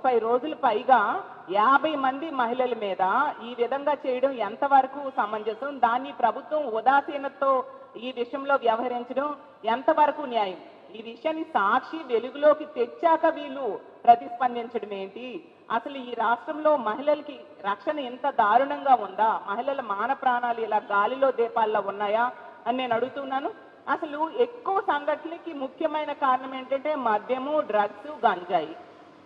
30 రోజులు పైగా 50 మంది మహిళల మీద ఈ విధంగా చేయడం ఎంతవరకు సమంజసం? దాన్ని ప్రభుత్వం ఉదాసీనతతో ఈ విషయంలో వ్యవహరించడం ఎంతవరకు న్యాయం? ఈ విషయాన్ని సాక్షి వెలుగులోకి తెచ్చాక వీళ్ళు ప్రతిస్పందించడం ఏంటి? అసలు ఈ రాష్ట్రంలో మహిళలకి రక్షణ ఇంత దారుణంగా ఉందా? మహిళల మాన ప్రాణాలు ఇలా గాలిలో దీపాల్లో ఉన్నాయా అని నేను అడుగుతున్నాను. అసలు ఎక్కువ సంఘటనలకి ముఖ్యమైన కారణం ఏంటంటే మద్యము, డ్రగ్స్, గంజాయి.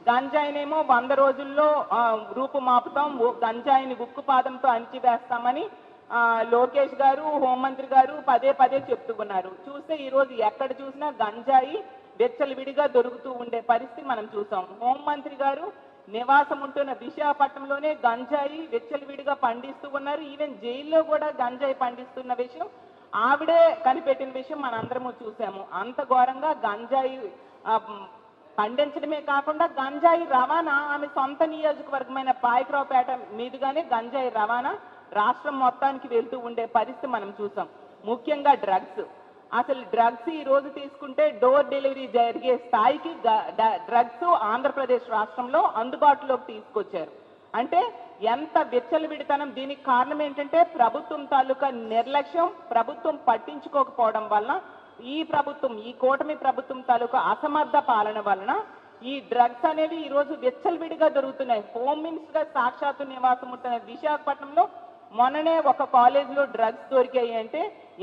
గంజాయినేమో 100 రోజుల్లో రూపుమాపుతాం, గంజాయిని ఉక్కుపాదంతో అణిచివేస్తామని లోకేష్ గారు, హోంమంత్రి గారు పదే పదే చెప్తున్నారు. చూస్తే ఈరోజు ఎక్కడ చూసినా గంజాయి వెచ్చలవిడిగా దొరుకుతూ ఉండే పరిస్థితి మనం చూసాం. హోంమంత్రి గారు నివాసం ఉంటున్న విశాఖపట్నంలోనే గంజాయి వెచ్చలవిడిగా పండిస్తూ ఉన్నారు. ఈవెన్ జైల్లో కూడా గంజాయి పండిస్తున్న విషయం ఆవిడే కనిపెట్టిన విషయం మనందరము చూసాము. అంత ఘోరంగా గంజాయి పండించడమే కాకుండా గంజాయి రవాణా ఆమె సొంత నియోజకవర్గమైన పాయకరావుపేట మీదుగానే గంజాయి రవాణా రాష్ట్రం మొత్తానికి వెళ్తూ ఉండే పరిస్థితి మనం చూసాం. ముఖ్యంగా డ్రగ్స్. అసలు డ్రగ్స్ ఈ రోజు తీసుకుంటే డోర్ డెలివరీ జరిగే స్థాయికి డ్రగ్స్ ఆంధ్రప్రదేశ్ రాష్ట్రంలో అందుబాటులోకి తీసుకొచ్చారు. అంటే ఎంత విచ్చలవిడితనం! దీనికి కారణం ఏంటంటే ప్రభుత్వం తాలూకా నిర్లక్ష్యం, ప్రభుత్వం పట్టించుకోకపోవడం వలన, ఈ కూటమి ప్రభుత్వం తాలూకా అసమర్థ పాలన వలన ఈ డ్రగ్స్ అనేవి ఈ రోజు విచ్చలవిడిగా దొరుకుతున్నాయి. హోమ్ మినిస్టర్ సాక్షాత్తు నివాసం ఉంటున్న విశాఖపట్నంలో మొన్ననే ఒక కాలేజీలో డ్రగ్స్ దొరికాయి అంటే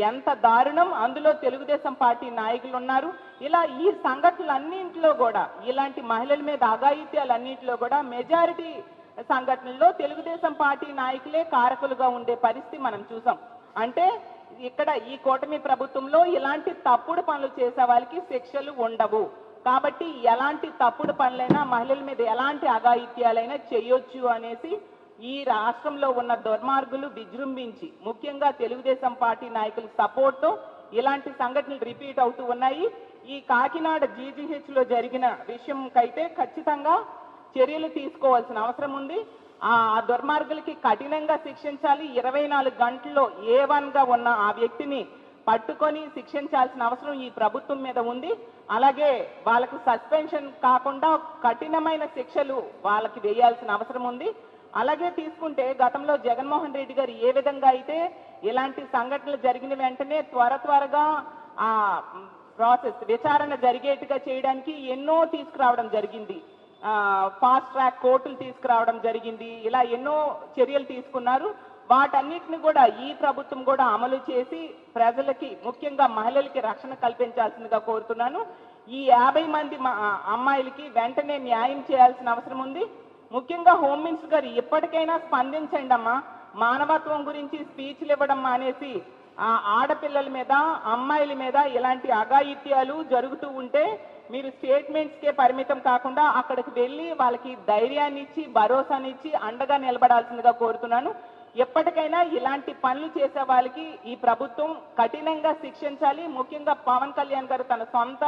ఎంత దారుణం! అందులో తెలుగుదేశం పార్టీ నాయకులు ఉన్నారు. ఇలా ఈ సంఘటనలన్నింటిలో కూడా, ఇలాంటి మహిళల మీద అఘాయిత్యాలన్నింటిలో కూడా మెజారిటీ సంఘటనల్లో తెలుగుదేశం పార్టీ నాయకులే కారకులుగా ఉండే పరిస్థితి మనం చూసాం. అంటే ఇక్కడ ఈ కూటమి ప్రభుత్వంలో ఇలాంటి తప్పుడు పనులు చేసే వాళ్ళకి శిక్షలు ఉండవు. కాబట్టి ఎలాంటి తప్పుడు పనులైనా, మహిళల మీద ఎలాంటి అఘాయిత్యాలైనా చేయొచ్చు అనేసి ఈ రాష్ట్రంలో ఉన్న దుర్మార్గులు విజృంభించి, ముఖ్యంగా తెలుగుదేశం పార్టీ నాయకుల సపోర్ట్తో ఇలాంటి సంఘటనలు రిపీట్ అవుతూ ఉన్నాయి. ఈ కాకినాడ జీజీహెచ్ లో జరిగిన విషయంకైతే ఖచ్చితంగా చర్యలు తీసుకోవాల్సిన అవసరం ఉంది. ఆ దుర్మార్గులకి కఠినంగా శిక్షించాలి. 24 గంటల్లో A1గా ఉన్న ఆ వ్యక్తిని పట్టుకొని శిక్షించాల్సిన అవసరం ఈ ప్రభుత్వం మీద ఉంది. అలాగే వాళ్ళకు సస్పెన్షన్ కాకుండా కఠినమైన శిక్షలు వాళ్ళకి వేయాల్సిన అవసరం ఉంది. అలాగే తీసుకుంటే గతంలో జగన్మోహన్ రెడ్డి గారు ఏ విధంగా అయితే ఇలాంటి సంఘటనలు జరిగిన వెంటనే త్వరగా ఆ ప్రాసెస్ విచారణ జరిగేట్టుగా చేయడానికి ఎన్నో తీసుకురావడం జరిగింది. ఫాస్ట్ ట్రాక్ కోర్టులు తీసుకురావడం జరిగింది. ఇలా ఎన్నో చర్యలు తీసుకున్నారు. వాటన్నిటిని కూడా ఈ ప్రభుత్వం కూడా అమలు చేసి ప్రజలకి, ముఖ్యంగా మహిళలకి రక్షణ కల్పించాల్సిందిగా కోరుతున్నాను. ఈ 50 మంది అమ్మాయిలకి వెంటనే న్యాయం చేయాల్సిన అవసరం ఉంది. ముఖ్యంగా హోమ్ మినిస్టర్ గారు ఇప్పటికైనా స్పందించండి అమ్మా. మానవత్వం గురించి స్పీచ్లు ఇవ్వడం మానేసి ఆడపిల్లల మీద, అమ్మాయిల మీద ఇలాంటి అఘాయిత్యాలు జరుగుతూ ఉంటే మీరు స్టేట్మెంట్స్కే పరిమితం కాకుండా అక్కడికి వెళ్ళి వాళ్ళకి ధైర్యాన్ని ఇచ్చి, భరోసానిచ్చి అండగా నిలబడాల్సిందిగా కోరుతున్నాను. ఎప్పటికైనా ఇలాంటి పనులు చేసే వాళ్ళకి ఈ ప్రభుత్వం కఠినంగా శిక్షించాలి. ముఖ్యంగా పవన్ కళ్యాణ్ గారు తన సొంత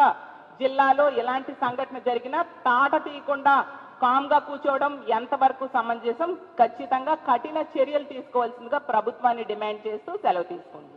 జిల్లాలో ఎలాంటి సంఘటన జరిగినా తాట తీయకుండా కామ్గా కూర్చోవడం ఎంతవరకు సమంజసం? ఖచ్చితంగా కఠిన చర్యలు తీసుకోవాల్సిందిగా ప్రభుత్వాన్ని డిమాండ్ చేస్తూ సెలవు తీసుకుంటాం.